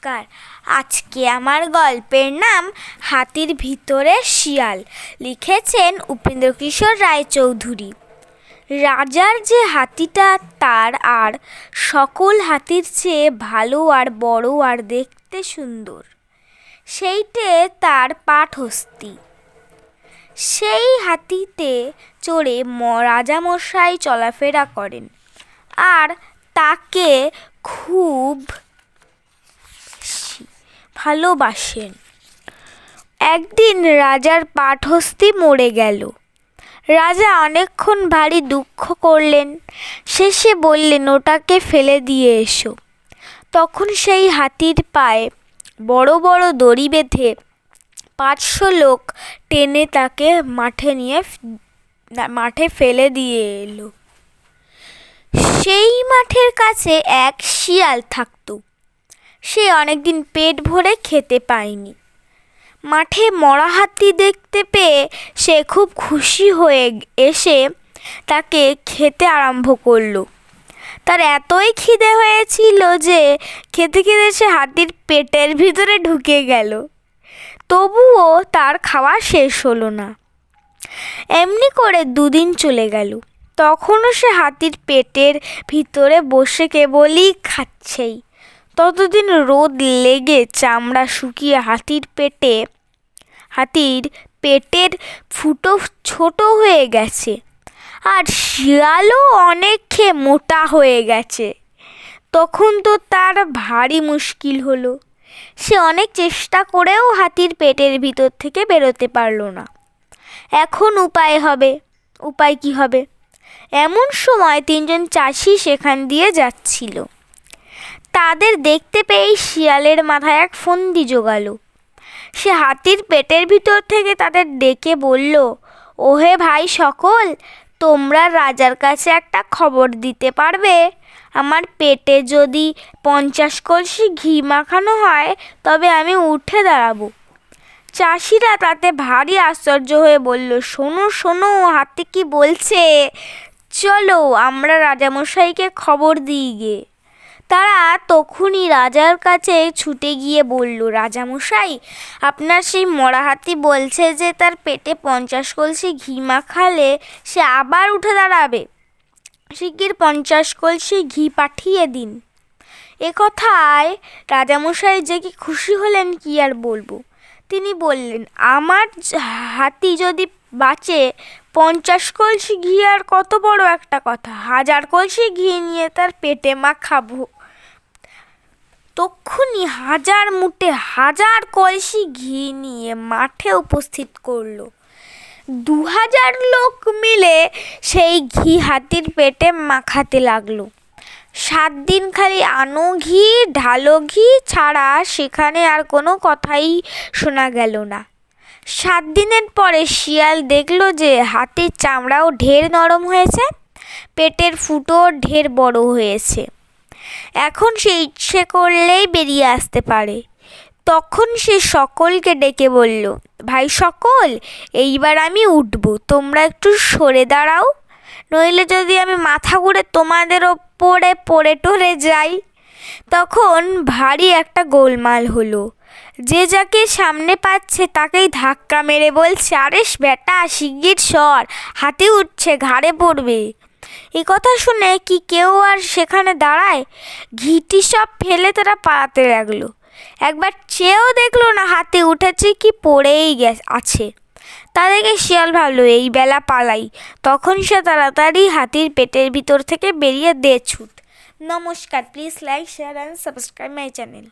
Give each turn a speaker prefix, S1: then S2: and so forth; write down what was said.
S1: নমস্কার। আজকে আমার গল্পের নাম হাতির ভিতরে শিয়াল। লিখেছেন উপেন্দ্রকিশোর রায়চৌধুরী। রাজার যে হাতিটা তার আর সকল হাতির চেয়ে ভালো আর বড় আর দেখতে সুন্দর, সেইটে তার পাটহস্তী। সেই হাতিতে চড়ে রাজামশাই চলাফেরা করেন আর তাকে খুব ভালোবাসেন। একদিন রাজার পাটহস্তী মরে গেল। রাজা অনেকক্ষণ ভারী দুঃখ করলেন। শেষে বললেন, ওটাকে ফেলে দিয়ে এসো। তখন সেই হাতির পায়ে বড় বড় দড়ি বেঁধে 500 লোক টেনে তাকে মাঠে ফেলে দিয়ে এলো। সেই মাঠের কাছে এক শিয়াল থাকতো। সে অনেকদিন পেট ভরে খেতে পায়নি। মাঠে মরা হাতি দেখতে পেয়ে সে খুব খুশি হয়ে এসে তাকে খেতে আরম্ভ করলো। তার এতই খিদে হয়েছিল যে খেতে খেতে সে হাতির পেটের ভিতরে ঢুকে গেল। তবুও তার খাওয়া শেষ হলো না। এমনি করে 2 দিন চলে গেল। তখনও সে হাতির পেটের ভিতরে বসে কেবলই খাচ্ছেই। ততদিন রোদ লেগে চামড়া শুকিয়ে হাতির পেটের ফুটো ছোট হয়ে গেছে, আর শিয়ালও অনেক খেয়ে মোটা হয়ে গেছে। তখন তো তার ভারী মুশকিল হলো। সে অনেক চেষ্টা করেও হাতির পেটের ভিতর থেকে বেরোতে পারল না। এখন উপায় কি হবে? এমন সময় 3 জন চাষি সেখান দিয়ে যাচ্ছিল। তাদের দেখতে পেয়েই শিয়ালের মাথায় এক ফন্দি জোগালো। সে হাতির পেটের ভিতর থেকে তাদের ডেকে বলল, ওহে ভাই সকল, তোমরা রাজার কাছে একটা খবর দিতে পারবে? আমার পেটে যদি 50 কলসি ঘি মাখানো হয় তবে আমি উঠে দাঁড়াবো। চাষিরা তাতে ভারী আশ্চর্য হয়ে বলল, শোনো, হাতি কি বলছে, চলো আমরা রাজামশাইকে খবর দিই গে। তারা তখনই রাজার কাছে ছুটে গিয়ে বলল, রাজামশাই, আপনার সেই মরা হাতি বলছে যে তার পেটে 50 কলসি ঘি মাখালে সে আবার উঠে দাঁড়াবে। শিগগির 50 কলসি ঘি পাঠিয়ে দিন। কথায় রাজামশাই যে কি খুশি হলেন কি আর বলবো। তিনি বললেন, আমার হাতি যদি বাঁচে 50 কলসি ঘি আর কত বড় একটা কথা, 1000 কলসি ঘি নিয়ে তার পেটে মাখাবো। তক্ষুনি 1000 কলসি ঘি নিয়ে মাঠে উপস্থিত করলো। 2000 লোক মিলে সেই ঘি হাতির পেটে মাখাতে লাগলো। 7 দিন খালি আনো ঘি ঢালো ঘি ছাড়া সেখানে আর কোনো কথাই শোনা গেল না। 7 দিনের পরে শিয়াল দেখলো যে হাতির চামড়াও ঢের নরম হয়েছে, পেটের ফুটো ঢের বড় হয়েছে। এখন সে ইচ্ছে করলেই বেরিয়ে আসতে পারে। তখন সে সকলকে ডেকে বলল, ভাই সকল, এইবার আমি উঠব, তোমরা একটু সরে দাঁড়াও, নইলে যদি আমি মাথা ঘুরে তোমাদের ওপরে পড়ে টরে যাই। তখন ভারী একটা গোলমাল হলো। যে যাকে সামনে পাচ্ছে তাকেই ধাক্কা মেরে বলছে, আরে বেটা শিগগির সর, হাতি উঠছে, ঘাড়ে পড়বে। কথা শুনে কি কেউ আর সেখানে দাঁড়ায়? ঘিটি সব ফেলে তারা পালাতে লাগলো। একবার চেয়েও দেখলো না হাতি উঠেছে কি পড়েই আছে। তাদেরকে শিয়াল ভাবলো, এই বেলা পালাই। তখন সে তাড়াতাড়ি হাতির পেটের ভিতর থেকে বেরিয়ে ছুট। নমস্কার। Please like, share and subscribe my channel.